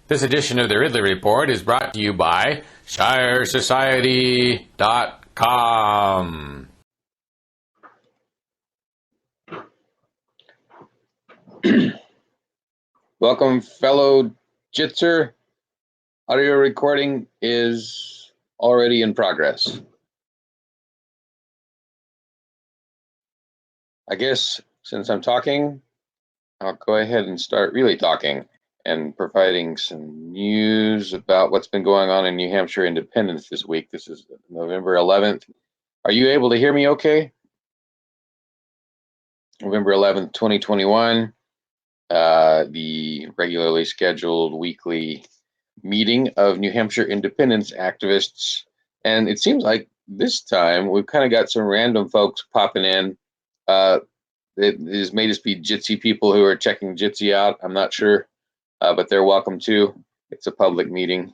This edition of the Ridley Report is brought to you by ShireSociety.com. Welcome, fellow Jitzer. Audio recording is already in progress. I guess since I'm talking, I'll go ahead and start really talking and providing some news about what's been going on in New Hampshire independence this week. This is November 11th. Are you able to hear me okay? November 11th, 2021, the regularly scheduled weekly meeting of New Hampshire independence activists. And it seems like this time we've kind of got some random folks popping in. It may just be Jitsi people who are checking Jitsi out. I'm not sure, but they're welcome too. It's a public meeting.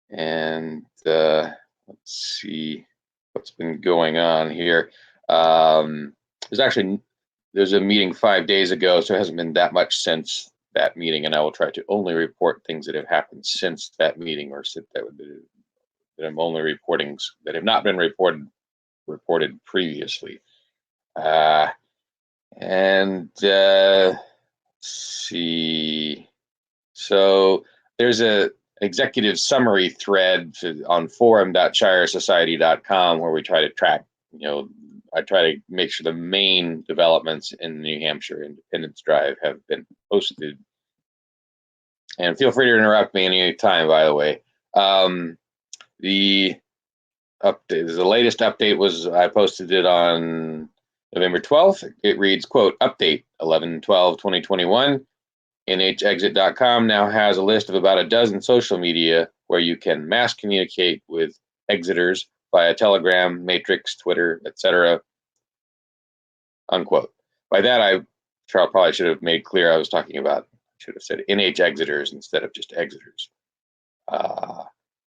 And let's see what's been going on here. There's a meeting 5 days ago, so it hasn't been that much since that meeting, and I will try to only report things that have happened since that meeting, or that I'm only reporting that have not been reported previously. Let's see. So there's a executive summary thread on forum.shiresociety.com where we try to track, I try to make sure the main developments in the New Hampshire Independence Drive have been posted. And feel free to interrupt me any time, by the way. The latest update was, I posted it on November 12th. It reads, quote, update 11/12/2021. NHexit.com now has a list of about a dozen social media where you can mass communicate with exiters via Telegram, Matrix, Twitter, etc. Unquote. By that, I probably should have made clear I was talking about, should have said NH exiters instead of just exiters.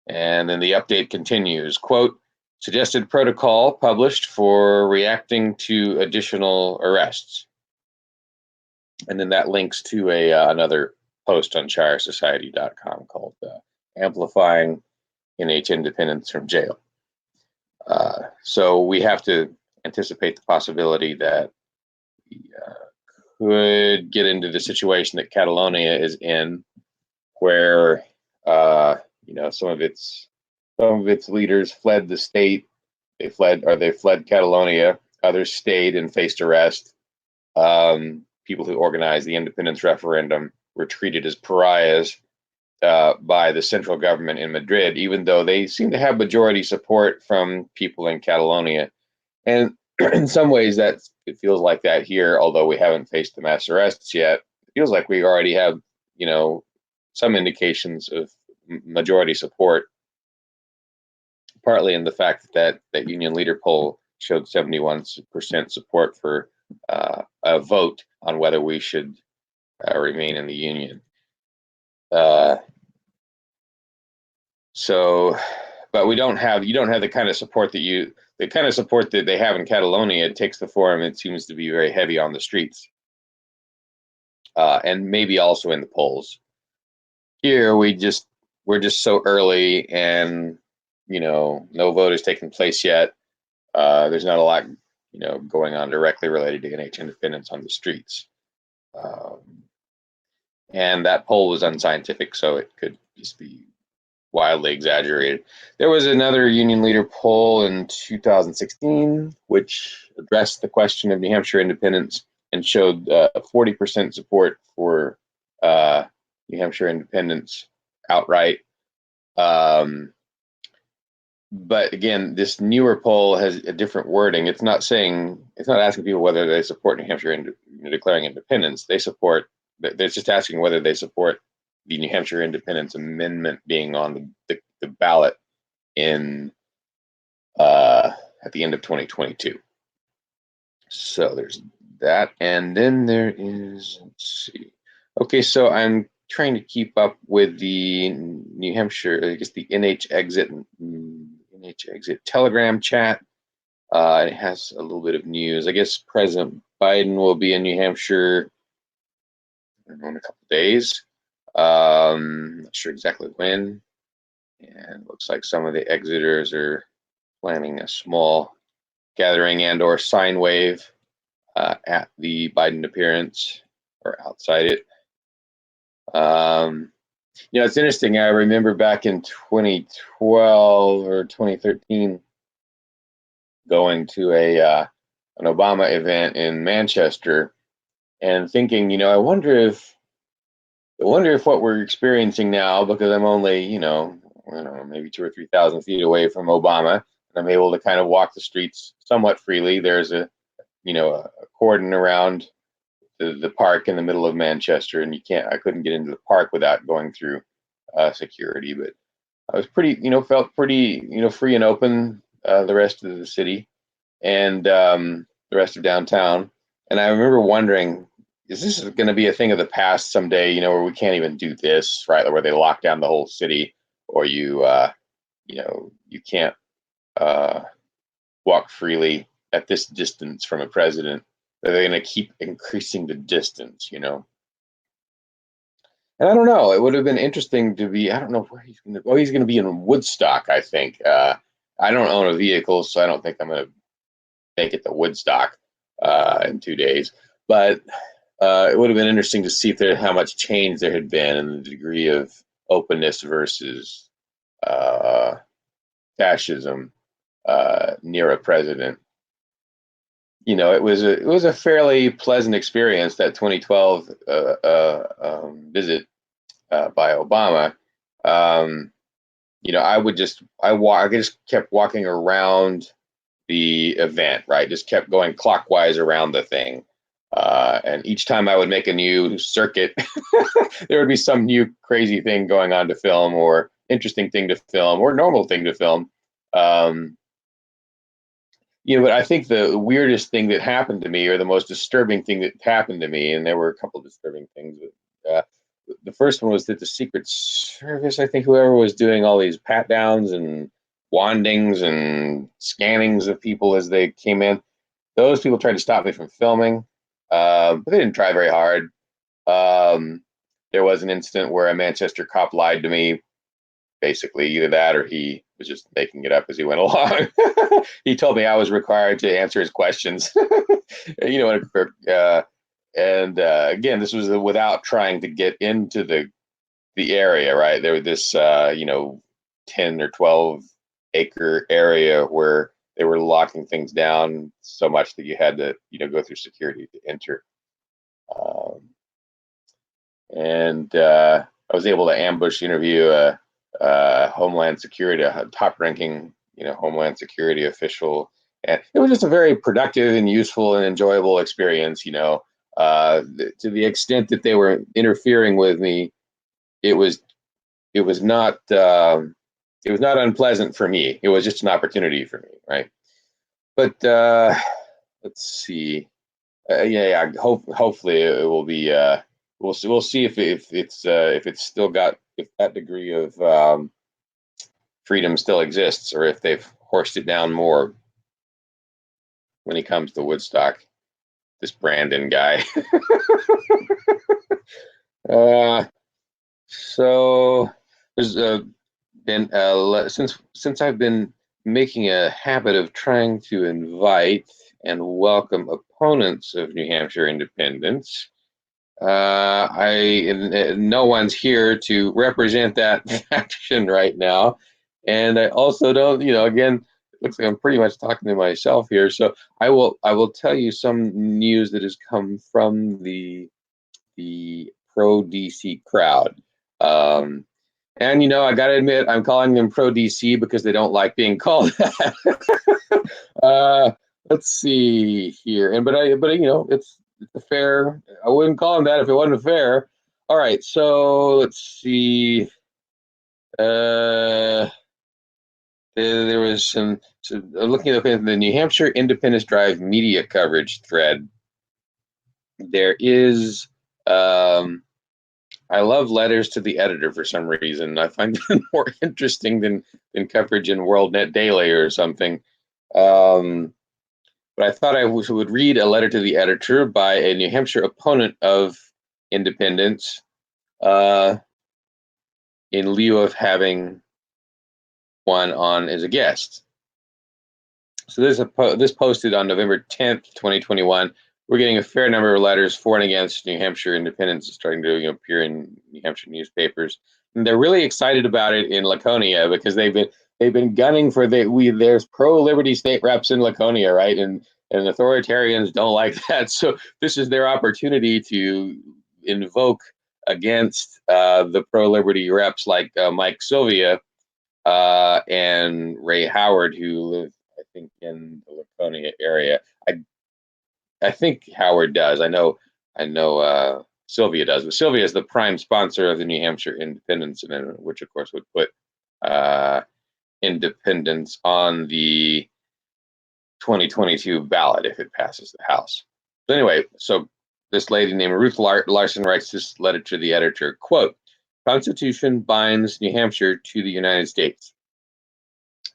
And then the update continues, quote, suggested protocol published for reacting to additional arrests. And then that links to another post on shiresociety.com called Amplifying NH Independence from Jail. So we have to anticipate the possibility that we could get into the situation that Catalonia is in, where some of its leaders fled the state. They fled Catalonia. Others stayed and faced arrest. People who organized the independence referendum were treated as pariahs by the central government in Madrid, even though they seem to have majority support from people in Catalonia. And in some ways, it feels like that here, although we haven't faced the mass arrests yet. It feels like we already have, some indications of majority support, partly in the fact that Union Leader poll showed 71% support for a vote on whether we should remain in the Union. But you don't have the kind of support that they have in Catalonia. It takes the forum. It seems to be very heavy on the streets, and maybe also in the polls. Here we're just so early, and no vote has taken place yet. There's not a lot going on directly related to NH independence on the streets. And that poll was unscientific, so it could just be wildly exaggerated. There was another Union Leader poll in 2016, which addressed the question of New Hampshire independence and showed 40% support for New Hampshire independence outright. But again, this newer poll has a different wording. It's not asking people whether they support New Hampshire declaring independence. They're just asking whether they support the New Hampshire Independence Amendment being on the ballot at the end of 2022. So there's that, and then there is, let's see. Okay, so I'm trying to keep up with the New Hampshire, I guess the NHexit Telegram chat. It has a little bit of news. I guess President Biden will be in New Hampshire in a couple of days. Not sure exactly when. And looks like some of the exiters are planning a small gathering and/or sine wave at the Biden appearance or outside it. It's interesting. I remember back in 2012 or 2013 going to an Obama event in Manchester and thinking, I wonder if what we're experiencing now, because I'm only, I don't know, maybe 2,000 or 3,000 feet away from Obama, and I'm able to kind of walk the streets somewhat freely. There's a cordon around the park in the middle of Manchester, and I couldn't get into the park without going through security. But I was felt pretty, free and open the rest of the city and the rest of downtown. And I remember wondering, is this going to be a thing of the past someday, where we can't even do this, right? Where they lock down the whole city, or you can't walk freely at this distance from a president. They're going to keep increasing the distance. And I don't know. It would have been interesting to be. I don't know where he's going to. Oh, he's going to be in Woodstock, I think. I don't own a vehicle, so I don't think I'm going to make it to Woodstock in 2 days. But it would have been interesting to see how much change there had been and the degree of openness versus fascism near a president. It was a fairly pleasant experience, that 2012 visit by Obama. I just kept walking around the event, right? Just kept going clockwise around the thing. And each time I would make a new circuit, there would be some new crazy thing going on to film, or interesting thing to film, or normal thing to film. But I think the weirdest thing that happened to me, or the most disturbing thing that happened to me, and there were a couple of disturbing things, but the first one was that the Secret Service, I think whoever was doing all these pat downs and wandings and scannings of people as they came in, those people tried to stop me from filming, but they didn't try very hard. There was an incident where a Manchester cop lied to me. Basically, either that or he was just making it up as he went along. He told me I was required to answer his questions. And again, this was without trying to get into the area, right? There was this 10 or 12 acre area where they were locking things down so much that you had to go through security to enter. And I was able to ambush interview Homeland Security, a top-ranking, Homeland Security official, and it was just a very productive and useful and enjoyable experience. To the extent that they were interfering with me, it was not unpleasant for me. It was just an opportunity for me, right? But let's see. Yeah. Hopefully, it will be. We'll see if it's still got, if that degree of freedom still exists, or if they've horsed it down more when he comes to Woodstock. This Brandon guy. So there's been since I've been making a habit of trying to invite and welcome opponents of New Hampshire independence. No one's here to represent that faction right now, and I also don't. Again, it looks like I'm pretty much talking to myself here. So I will tell you some news that has come from the pro DC crowd. And I gotta admit, I'm calling them pro DC because they don't like being called that. Let's see here, but it's a fair. I wouldn't call them that if it wasn't fair. All right, so let's see. There was some. So looking up in the New Hampshire Independence Drive media coverage thread, there is. I love letters to the editor for some reason. I find them more interesting than coverage in WorldNet Daily or something. But I thought I would read a letter to the editor by a New Hampshire opponent of independence, in lieu of having one on as a guest. So this posted on November 10th, 2021. We're getting a fair number of letters for and against New Hampshire independence starting to appear in New Hampshire newspapers. And they're really excited about it in Laconia because they've been gunning for there's pro-liberty state reps in Laconia, right? And authoritarians don't like that. So this is their opportunity to invoke against the pro-liberty reps like Mike Sylvia and Ray Howard, who live, I think, in the Laconia area. I think Howard does. I know Sylvia does, but Sylvia is the prime sponsor of the New Hampshire Independence Amendment, which of course would put independence on the 2022 ballot if it passes the House. So anyway, so this lady named Ruth Larson writes this letter to the editor, quote, Constitution binds New Hampshire to the United States.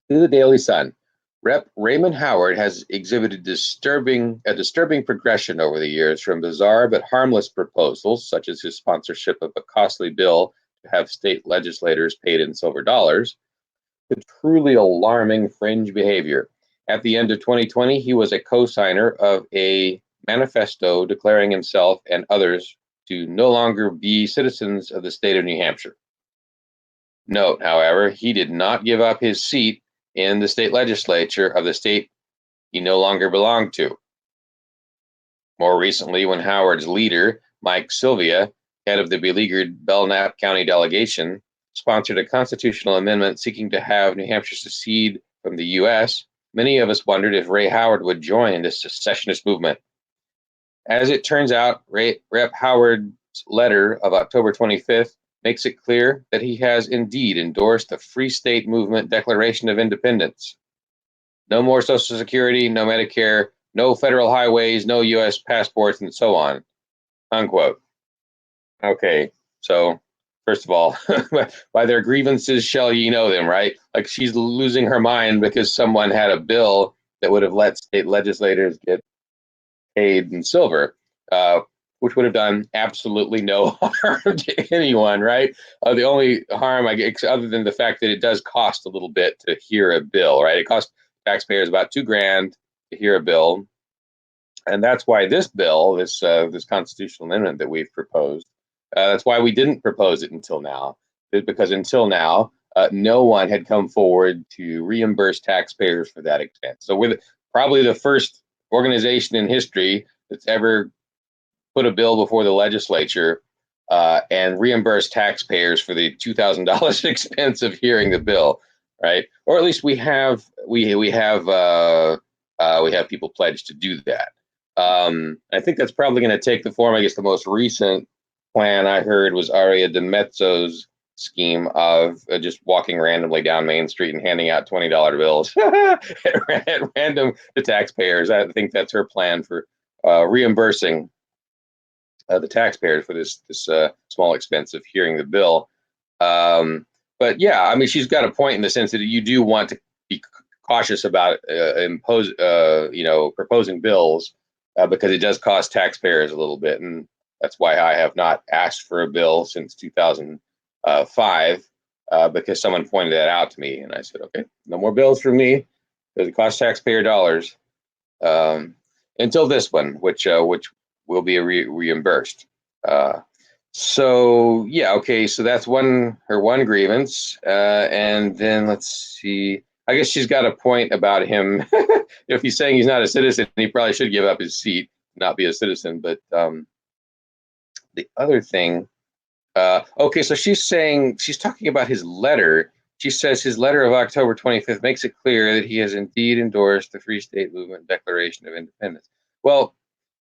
To the Daily Sun, Rep. Raymond Howard has exhibited a disturbing progression over the years from bizarre but harmless proposals, such as his sponsorship of a costly bill to have state legislators paid in silver dollars, to truly alarming fringe behavior. At the end of 2020, he was a co-signer of a manifesto declaring himself and others to no longer be citizens of the state of New Hampshire. Note, however, he did not give up his seat in the state legislature of the state he no longer belonged to. More recently, when Howard's leader, Mike Sylvia, head of the beleaguered Belknap County delegation, sponsored a constitutional amendment seeking to have New Hampshire secede from the U.S., many of us wondered if Ray Howard would join this secessionist movement. As it turns out, Rep. Howard's letter of October 25th makes it clear that he has indeed endorsed the Free State Movement Declaration of Independence. No more Social Security, no Medicare, no federal highways, no U.S. passports, and so on, unquote. Okay, so first of all, by their grievances shall ye know them, right? Like she's losing her mind because someone had a bill that would have let state legislators get paid in silver, which would have done absolutely no harm to anyone, right? The only harm, I guess, other than the fact that it does cost a little bit to hear a bill, right? It costs taxpayers about $2,000 to hear a bill, and that's why this bill, this constitutional amendment that we've proposed, that's why we didn't propose it until now, because until now, no one had come forward to reimburse taxpayers for that expense. So we're probably the first organization in history that's ever put a bill before the legislature and reimburse taxpayers for the $2,000 expense of hearing the bill, right? Or at least we have people pledged to do that. I think that's probably going to take the form. I guess the most recent plan I heard was Aria DiMezzo's scheme of just walking randomly down Main Street and handing out $20 bills at random to taxpayers. I think that's her plan for reimbursing the taxpayers for this small expense of hearing the bill. But yeah, I mean, she's got a point in the sense that you do want to be cautious about proposing bills because it does cost taxpayers a little bit, and that's why I have not asked for a bill since 2005 because someone pointed that out to me, and I said, okay, no more bills for me because it costs taxpayer dollars until this one, which will be reimbursed. So yeah, okay, so that's her one grievance, and then let's see. I guess she's got a point about him. If he's saying he's not a citizen, he probably should give up his seat, not be a citizen. But the other thing, okay, so she's talking about his letter. She says his letter of October 25th makes it clear that he has indeed endorsed the Free State Movement Declaration of Independence. Well,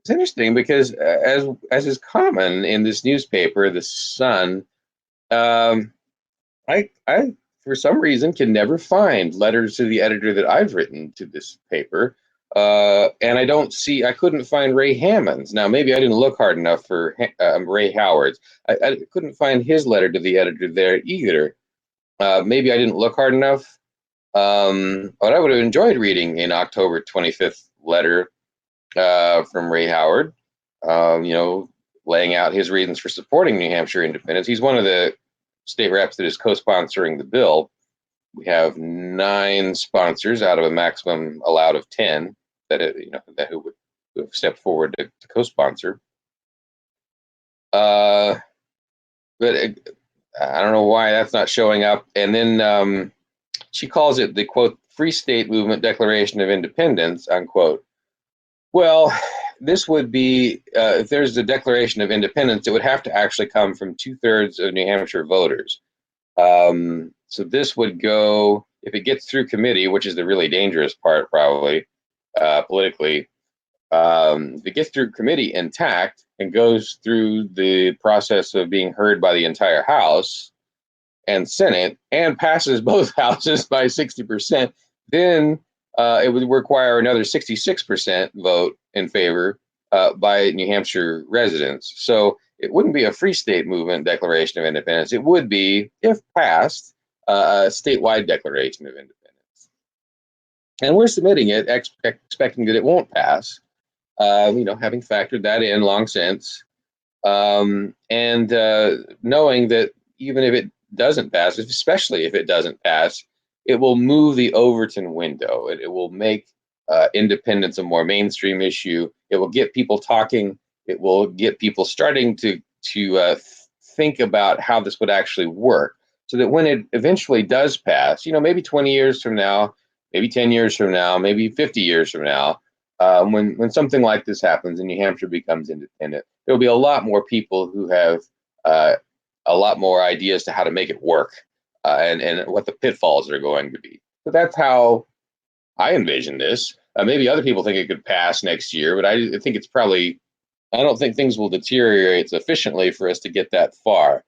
it's interesting because as is common in this newspaper, the Sun, I for some reason can never find letters to the editor that I've written to this paper, and I couldn't find Ray Hammond's. Now maybe I didn't look hard enough for Ray Howard's. I couldn't find his letter to the editor there either. Maybe I didn't look hard enough. But I would have enjoyed reading an October 25th letter from Ray Howard. laying out his reasons for supporting New Hampshire independence. He's one of the state reps that is co-sponsoring the bill. We have 9 sponsors out of a maximum allowed of 10 who would step forward to co-sponsor. But I don't know why that's not showing up. And then she calls it the, quote, Free State Movement Declaration of Independence, unquote. Well, this would be, if there's a Declaration of Independence, it would have to actually come from 2/3 of New Hampshire voters. So this would go, if it gets through committee, which is the really dangerous part probably, politically, if it gets through committee intact and goes through the process of being heard by the entire House and Senate and passes both houses by 60%, then it would require another 66% vote in favor by New Hampshire residents. So it wouldn't be a Free State Movement Declaration of Independence. It would be, if passed, a statewide Declaration of Independence. And we're submitting it expecting that it won't pass, having factored that in long since, and knowing that even if it doesn't pass, especially if it doesn't pass, it will move the Overton window. It will make independence a more mainstream issue. It will get people talking. It will get people starting to think about how this would actually work, so that when it eventually does pass, maybe 20 years from now, maybe 10 years from now, maybe 50 years from now, when something like this happens and New Hampshire becomes independent, there will be a lot more people who have a lot more ideas to how to make it work, and what the pitfalls are going to be. So that's how I envision this. Maybe other people think it could pass next year, but I think I don't think things will deteriorate sufficiently for us to get that far.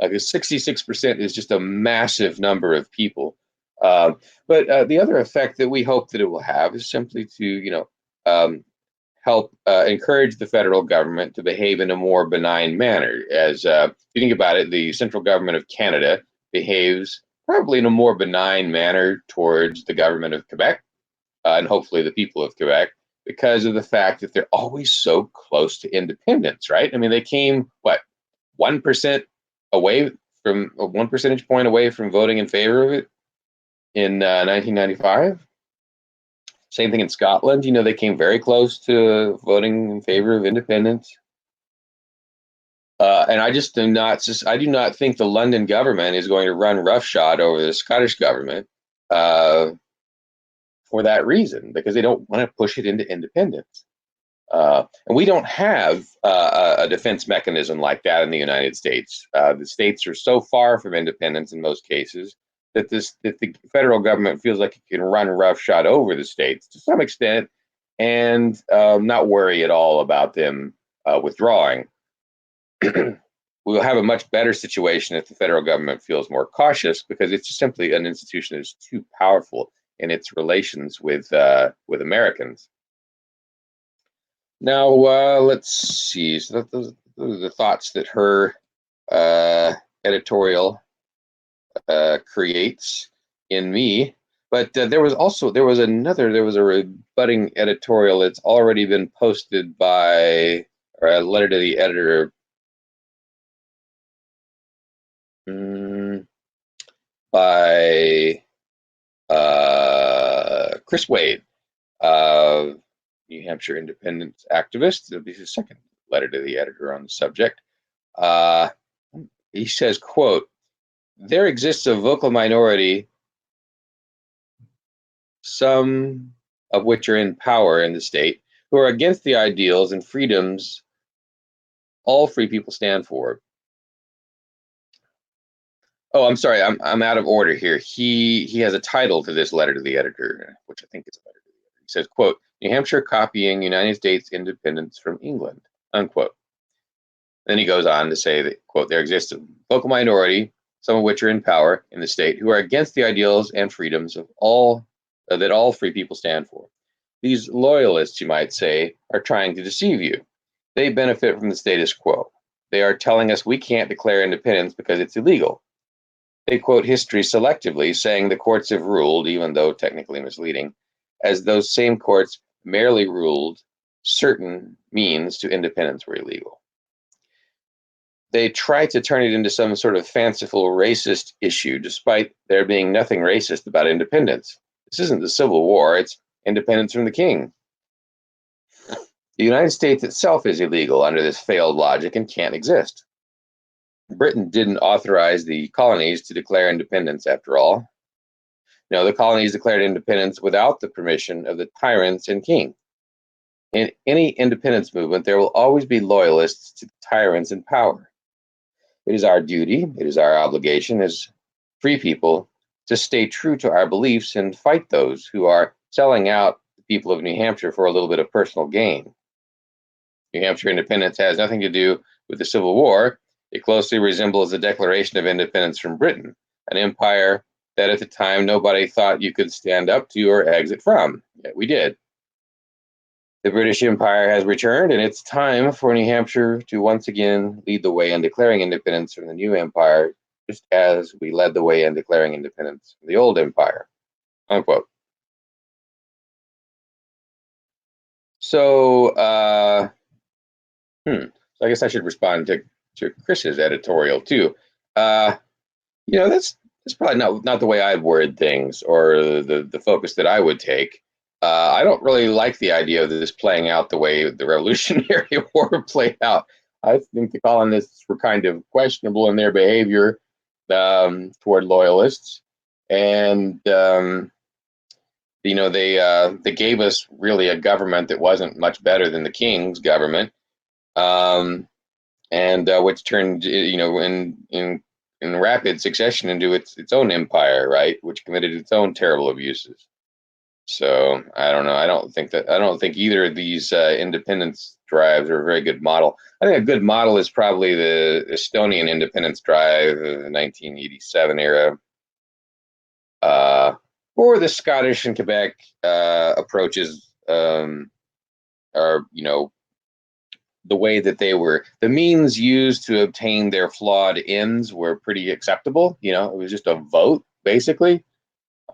Because 66% is just a massive number of people. But the other effect that we hope that it will have is simply to, help encourage the federal government to behave in a more benign manner. As if you think about it, the central government of Canada behaves probably in a more benign manner towards the government of Quebec, and hopefully the people of Quebec, because of the fact that they're always so close to independence, right? I mean, they came, 1% away from 1 percentage point away from voting in favor of it in 1995. Same thing in Scotland. They came very close to voting in favor of independence. And I do not think the London government is going to run roughshod over the Scottish government for that reason, because they don't want to push it into independence. And we don't have a defense mechanism like that in the United States. The states are so far from independence in most cases that the federal government feels like it can run roughshod over the states to some extent, and not worry at all about them withdrawing. We'll have a much better situation if the federal government feels more cautious, because it's just simply an institution that's too powerful in its relations with Americans. Now, let's see. So those are the thoughts that her editorial creates in me. But there was a rebutting editorial that's already been posted by, or a letter to the editor, by Chris Wade, New Hampshire independence activist. It'll be his second letter to the editor on the subject. He says, quote, "There exists a vocal minority, some of which are in power in the state, who are against the ideals and freedoms all free people stand for." Oh, I'm sorry, I'm out of order here. He has a title to this letter to the editor, which I think is a letter to the editor. He says, quote, "New Hampshire copying United States independence from England," unquote. Then he goes on to say that, quote, "There exists a vocal minority, some of which are in power in the state, who are against the ideals and freedoms of all that all free people stand for. These loyalists, you might say, are trying to deceive you. They benefit from the status quo. They are telling us we can't declare independence because it's illegal. They quote history selectively, saying the courts have ruled, even though technically misleading, as those same courts merely ruled certain means to independence were illegal." they try to turn it into some sort of fanciful racist issue, despite there being nothing racist about independence. This isn't the Civil War, it's independence from the king. The United States itself is illegal under this failed logic and can't exist. Britain didn't authorize the colonies to declare independence, after all. No, the colonies declared independence without the permission of the tyrants and king. In any independence movement, there will always be loyalists to the tyrants in power. It is our duty, it is our obligation as free people to stay true to our beliefs and fight those who are selling out the people of New Hampshire for a little bit of personal gain. New Hampshire independence has nothing to do with the Civil War. It closely resembles the Declaration of Independence from Britain, an empire that at the time nobody thought you could stand up to or exit from. Yet we did. The British Empire has returned, and it's time for New Hampshire to once again lead the way in declaring independence from the new empire, just as we led the way in declaring independence from the old empire. Unquote. So, so I guess I should respond to Chris's editorial too. That's probably not the way I'd word things or the focus that I would take. I don't really like the idea of this playing out the way the Revolutionary War played out. I think the colonists were kind of questionable in their behavior toward loyalists, and they gave us really a government that wasn't much better than the king's government, and which turned in rapid succession into its own empire, right, which committed its own terrible abuses. So I don't know. I don't think either of these independence drives are a very good model. I think a good model is probably the Estonian independence drive of the 1987 era, or the Scottish and Quebec approaches. Are the way that the means used to obtain their flawed ends were pretty acceptable. It was just a vote, basically.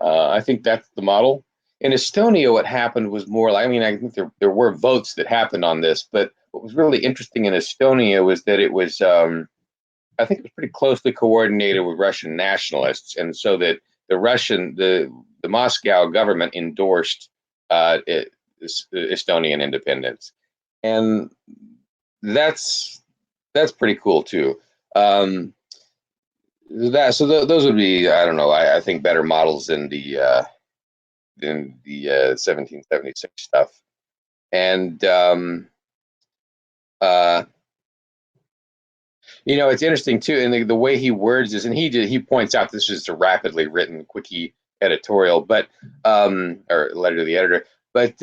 I think that's the model. In Estonia, what happened was more like, I think there were votes that happened on this, but what was really interesting in Estonia was that it was, I think it was pretty closely coordinated with Russian nationalists, and so that the Moscow government endorsed Estonian independence, and that's pretty cool too. Those would be, I don't know, I think better models than the 1776 stuff. And it's interesting too, and the way he words this, and he points out this is a rapidly written quickie editorial, but or letter to the editor, but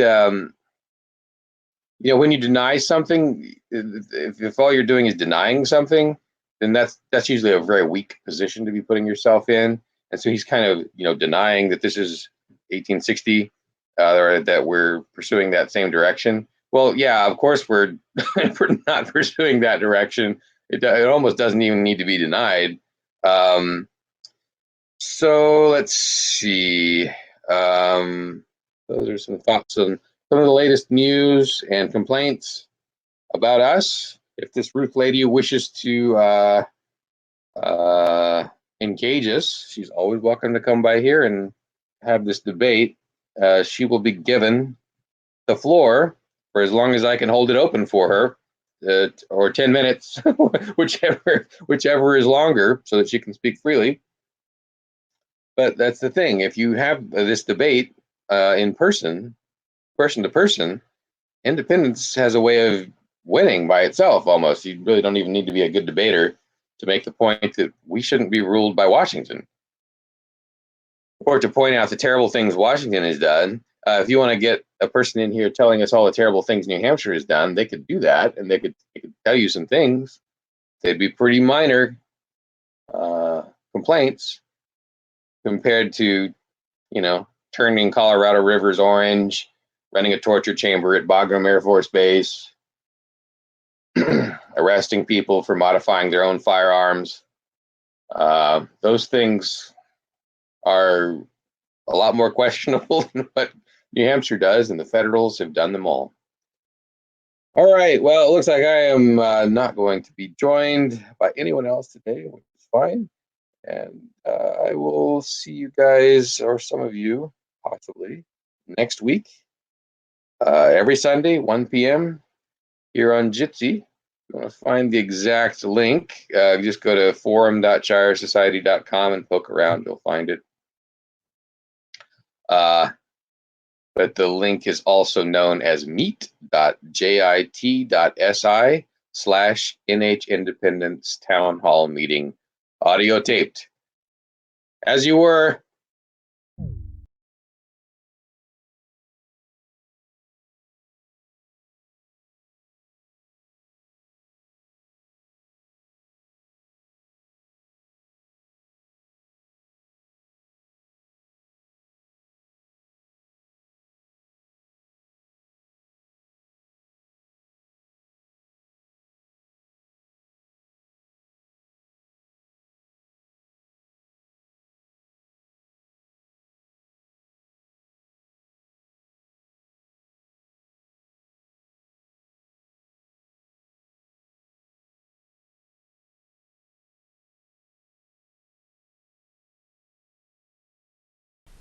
when you deny something, if all you're doing is denying something, then that's usually a very weak position to be putting yourself in. And so he's kind of denying that this is 1860, or that we're pursuing that same direction. Well, yeah, of course we're we're not pursuing that direction. It almost doesn't even need to be denied. So let's see. Those are some thoughts on some of the latest news and complaints about us. If this Ruth lady wishes to engage us, she's always welcome to come by here and have this debate. She will be given the floor for as long as I can hold it open for her, or 10 minutes, whichever is longer, so that she can speak freely. But that's the thing. If you have this debate in person to person, independence has a way of winning by itself almost. You really don't even need to be a good debater to make the point that we shouldn't be ruled by Washington, or to point out the terrible things Washington has done. If you want to get a person in here telling us all the terrible things New Hampshire has done, they could do that, and they could tell you some things. They'd be pretty minor complaints compared to, turning Colorado rivers orange, running a torture chamber at Bagram Air Force Base, arresting people for modifying their own firearms. Those things are a lot more questionable than what New Hampshire does, and the Federals have done them all. All right. Well, it looks like I am not going to be joined by anyone else today, which is fine. And I will see you guys, or some of you, possibly, next week. Every Sunday, 1 p.m. here on Jitsi. If you want to find the exact link, just go to forum.shiresociety.com and poke around. You'll find it. But the link is also known as meet.jit.si/NH Independence Town Hall Meeting, audio taped. As you were.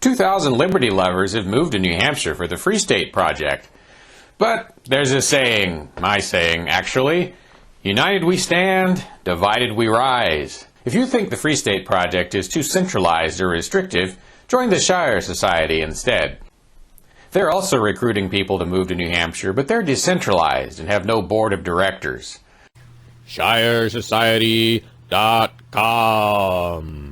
"2,000 liberty lovers have moved to New Hampshire for the Free State Project. But there's a saying, my saying actually, united we stand, divided we rise. If you think the Free State Project is too centralized or restrictive, join the Shire Society instead. They're also recruiting people to move to New Hampshire, but they're decentralized and have no board of directors. ShireSociety.com